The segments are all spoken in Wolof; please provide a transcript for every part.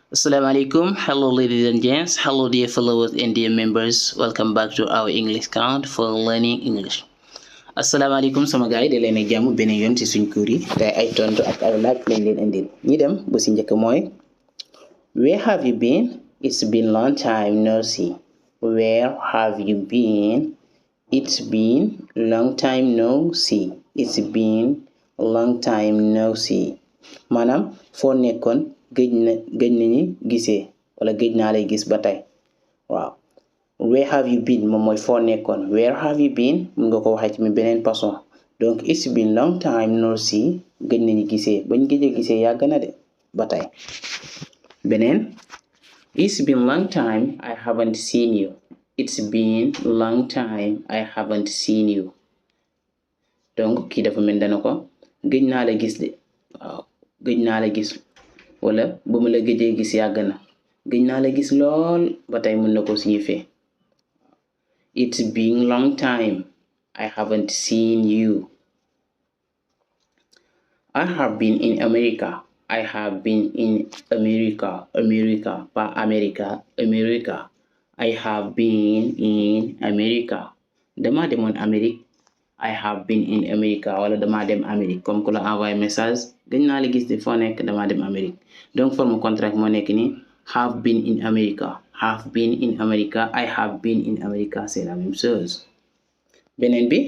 Assalamualaikum. Hello, ladies and gents. Hello, dear followers and dear members. Welcome back to our English count for learning English. Assalamualaikum sama gars yi da leen ak jàmm beneen yoon ci suñ cours yi tey ay tontu ak ay laaj lañ leen indil ñi dem bu si njëkk mooy where have you been? It's been long time no see. Where have you been? It's been long time no see. It's been long time no see. maanaam foo nekkoon gëj nañu gisee wala gëj naa lay gis ba tey waaw where have you been moom mooy foo nekkoon where have you been mun nga ko waxee ci mi beneen façon donc it's been long time no see gëj nañu gisee bañ gëj a gisee yàgg na de ba tey beneen it's been long time I haven't seen you. It's been long time I haven't seen you. donc kii dafa mel dana ko gëj naa la gis de waaw gëj naa la gis wala ba mu la gëjee gis yàgg na gëj naa la gis lool ba tey mën na ko signifier it's been long time I haven't seen you. I have been in America. I have been in America. America pas America America. I have been in America. dama demoon Amérique. I have been in America wala dama dem Amérique comme ku la envoyé message gëj naa la gis de foo nekk dama dem Amérique donc forme contract moo nekk ni have been in America. Have been in America. I have been in America c'est la même chose. beneen bi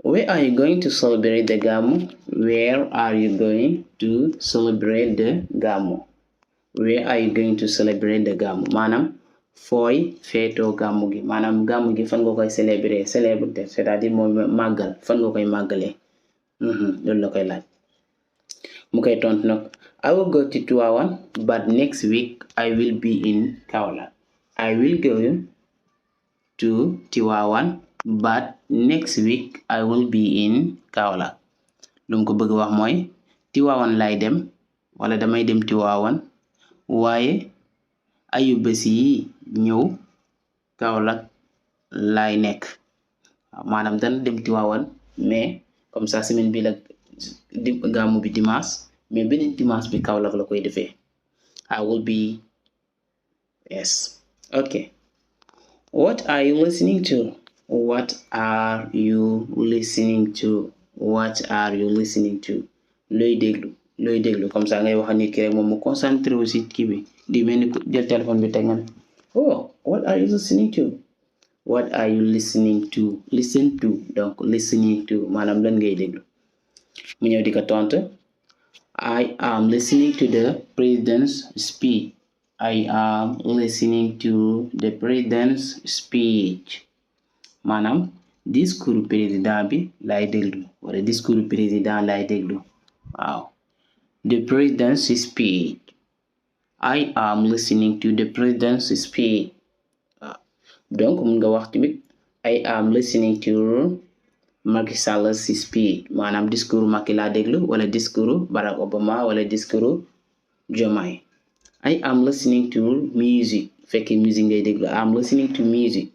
where are you going to celebrate the Gamou? Where are you going to celebrate the Gamou? Where are you going to celebrate the Gamou? maanaam fooy feetoo gàmmu gi maanaam gàmmu gi fan nga koy célébrer c'est-à-dire mooy màggal fan nga koy màggalee loolu la koy laaj mu koy tontu nag I will go to Tivaouane but next week I will be in Kaolack. I will go to Tivaouane but next week I will be in Kaolack. lu mu ko bëgg wax mooy Tivaouane lay dem wala damay dem Tivaouane waaye ayu bés yi ñëw Kaolack laay nekk maanaam dana dem Tivaouane mais comme ça semaine bi la gàmmu bi dimanche mais beneen dimanche bi Kaolack la koy defee I will be yes okay. What are you listening to? What are you listening to? What are you listening to? looy déglu comme ça ngay wax nit ki rek moom mu concentré aussi kii bi di mel ni jël téléphone bi teg nga ne oh what are you listening to? What are you listening to? Listen to donc listening to maanaam lan ngay déglu mu ñëw di ko tontu I am listening to the president's speech. I am listening to the president's speech maanaam discours président bi lay déglu wala discours président lay déglu waaw the president's speech. I am listening to the president's speech. donc mun nga wax tamit I am listening to Macky Sall's speech maanaam discours Macky laa déglu wala discours Barack Obama wala discours Diomaye. I am listening to music fekkee music ngay déglu I am listening to music.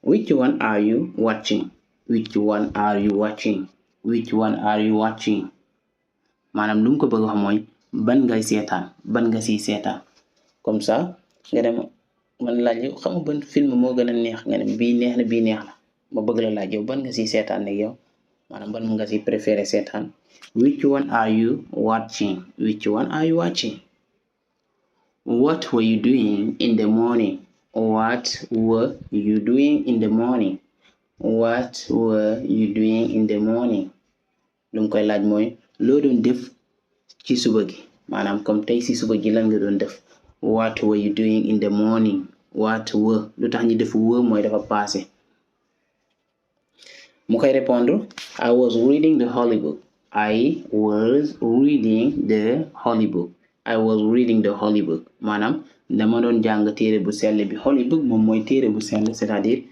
Which one are you watching? Which one are you watching? Which one are you watching? maanaam lu mu ko bëgg wax mooy ban ngay seetaan ban nga siy seetaan comme ça nga dem man laaj yow xam nga ban film moo gën a neex nga dem bii neex na bii neex na ma bëgg la laaj yow ban nga siy seetaan nag yow maanaam ban nga siy préféré seetaan. Which one are you watching? Which one are you watching? What were you doing in the morning? What were you doing in the morning? What were you doing in the morning? lu mu koy laaj mooy loo doon def ci suba gi maanaam comme tey si suba gi lan nga doon def. What were you doing in the morning? What were lu tax ñu def were mooy dafa passé mu koy répondre I was reading the Holy Book. I was reading the Holy Book. I was reading the Holy Book maanaam dama doon jàng téere bu sell bi Holy Book moom mooy téere bu sell c'est-à-dire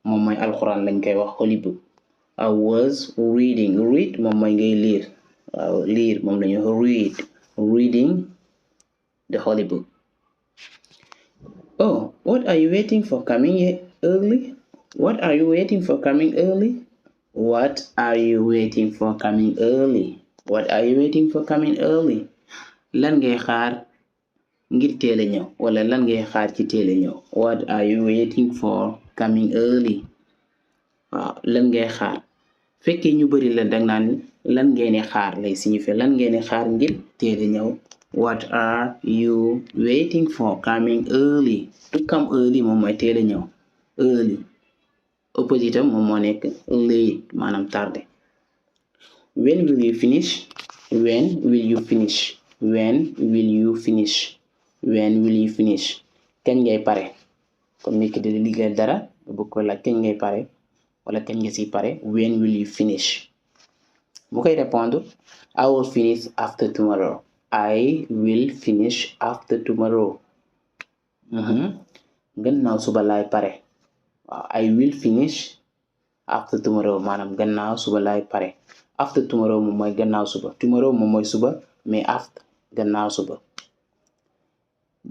moom mooy alxuraan lañ koy wax Holy Book. I was reading read moom mooy ngay lire waaw lire moom la ñuy reading the Holy Book. Oh, what are you waiting for coming early? What are you waiting for coming early? What are you waiting for coming early? What are you waiting for coming early? lan ngay xaar ngir teel a ñëw wala lan ngay xaar ci teel a ñëw. What are you waiting for coming early? waaw lan ngay xaar fekkee ñu bari la dag naan lan ngeen di xaar lay signifier lan ngeen di xaar ngir teel a ñëw. What are you waiting for coming early? to come early moom mooy teel a ñëw. early opposite am moom moo nekk late maanaam tardé. When will you finish? When will you finish? When will you finish? When will you finish? kañ ngay pare comme nit ki di liggéey dara bu ko laaj kañ ngay pare wala kañ nga si pare. When will you finish? bu koy répondre I will finish after tomorrow. I will finish after tomorrow. gannaaw suba laay pare. waaw I will finish after tomorrow maanaam gannaaw suba laay pare. After tomorrow moom mooy gannaaw suba. Tomorrow moom mooy suba mais after gannaaw suba.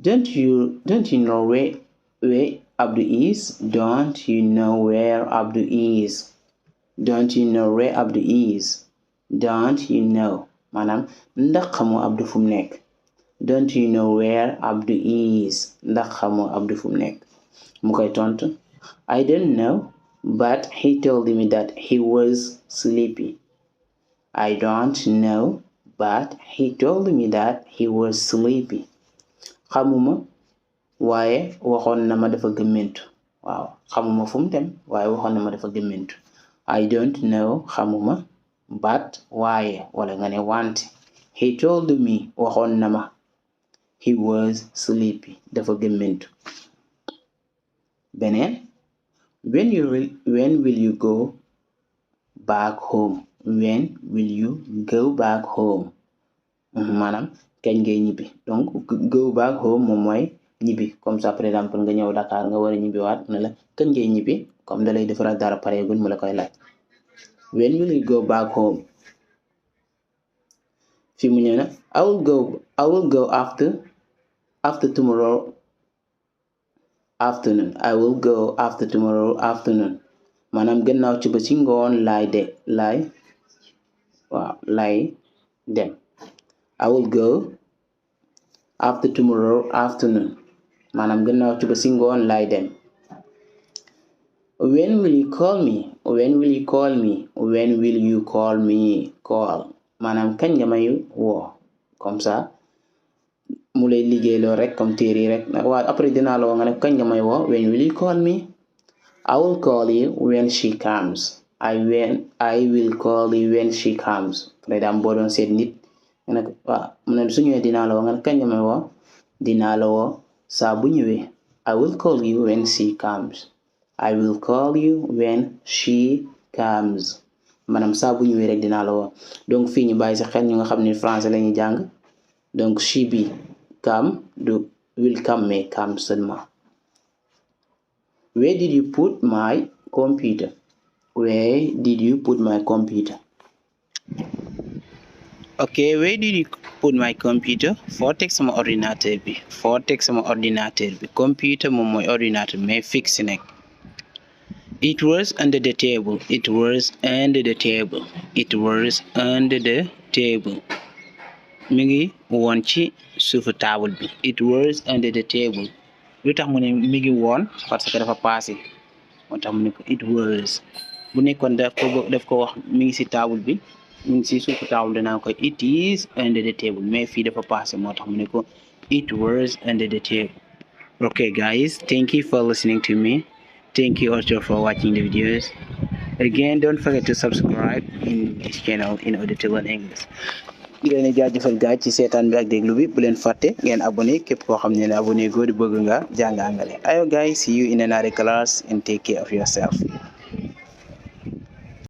Don't you know where Abdou is? Don't you know where Abdou is? Don't you know where Abdou is? Don't you know maanaam ndax xamoo Abdou fu mu nekk. Don't you know where Abdou is? ndax xamoo Abdou fu mu nekk. mu koy tontu I don't know but he told me that he was sleepy. I don't know but he told me that he was sleepy. xamuma waaye waxoon na ma dafa gëmmentu. waaw xamuma fu mu dem waaye waxoon na ma dafa gëmmentu. I don't know xamuma but waaye wala nga ne wante he told me waxoon na ma he was sleepy dafa gëmmentu. beneen when will you go back home? When will you go back home? maanaam kañ ngay ñibbi. donc go back home moom mooy ñibbi comme ça par exemple nga ñëw Dakar nga war a ñibbi waat ne la kañ ngay ñibbi comme da lay defaral dara pareegul mu la koy laaj. When will you go back home? fi mu ñëw na I will go after tomorrow afternoon. I will go after tomorrow afternoon maanaam gannaaw ci ba ci ngoon laay dem. I will go after tomorrow afternoon maanaam gannaaw ci ba ci ngoon laay dem. When will you call me? When will you call me? When will you call me? Call maanaam kañ nga may woo comme ça mu lay liggéeyloo rek comme téere rek waaye après dinaa la woo nga ne kañ nga may woo. When will you call me? I will call you when she comes. I will call you when she comes. par exemple boo doon seet nit nga ne waaw mu ne su ñëwee dinaa la woo nga ne kañ nga may woo. dinaa la woo saa bu ñëwee. I will call you when she comes. I will call you when she comes maanaam saa bu ñëwee rek dinaa la woo. donc fii ñu bàyyi si xel ñu nga xam ne français la ñuy jàng donc she bi come du will come mais come seulement. Where did you put my computer? Where did you put my computer? ok where did you put my computer? foo teg sama ordinateur bi. foo teg sama ordinateur bi. computer moom mooy ordinateur mais fixe nekk. It was under the table. It was under the table. It was under the table. mi ngi woon ci suufu table bi. It was under the table. lu tax mu ne mi ngi woon parce que dafa passé moo tax mu ne ko it was. bu nekkoon daf ko wax mi ngi ci table bi mi ngi ci suufu table danaa ko it is under the table mais fii dafa passé moo tax mu ne ko it was under the table. Okay guys, thank you for listening to me. Thank you also for watching the videos. Again, don't forget to subscribe in this channel in order to learn English. di leen jaajëfal gaay ci seetaan bi ak déglu bi bu leen fàtte ngeen abonné képp koo xam ne abonné go di bëgg nga jàng angale. Ayo guys, see you in another class and take care of yourself.